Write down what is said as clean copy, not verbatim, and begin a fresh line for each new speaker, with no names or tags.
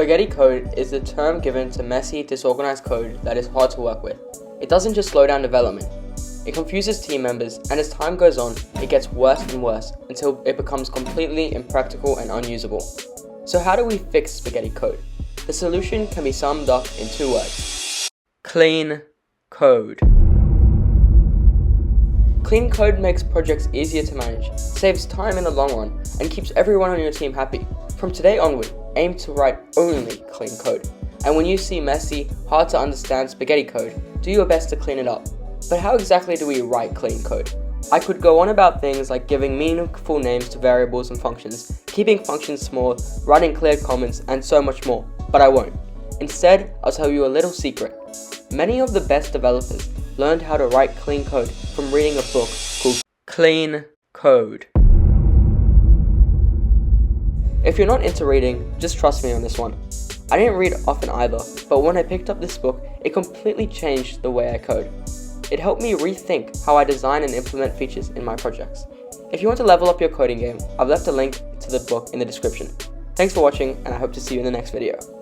Spaghetti code is the term given to messy, disorganized code that is hard to work with. It doesn't just slow down development. It confuses team members, and as time goes on, it gets worse and worse until it becomes completely impractical and unusable. So how do we fix spaghetti code? The solution can be summed up in 2 words. Clean code. Clean code makes projects easier to manage, saves time in the long run, and keeps everyone on your team happy. From today onward, aim to write only clean code. And when you see messy, hard to understand spaghetti code, do your best to clean it up. But how exactly do we write clean code? I could go on about things like giving meaningful names to variables and functions, keeping functions small, writing clear comments, and so much more, but I won't. Instead, I'll tell you a little secret. Many of the best developers learned how to write clean code from reading a book called Clean Code. If you're not into reading, just trust me on this one. I didn't read often either, but when I picked up this book, it completely changed the way I code. It helped me rethink how I design and implement features in my projects. If you want to level up your coding game, I've left a link to the book in the description. Thanks for watching, and I hope to see you in the next video.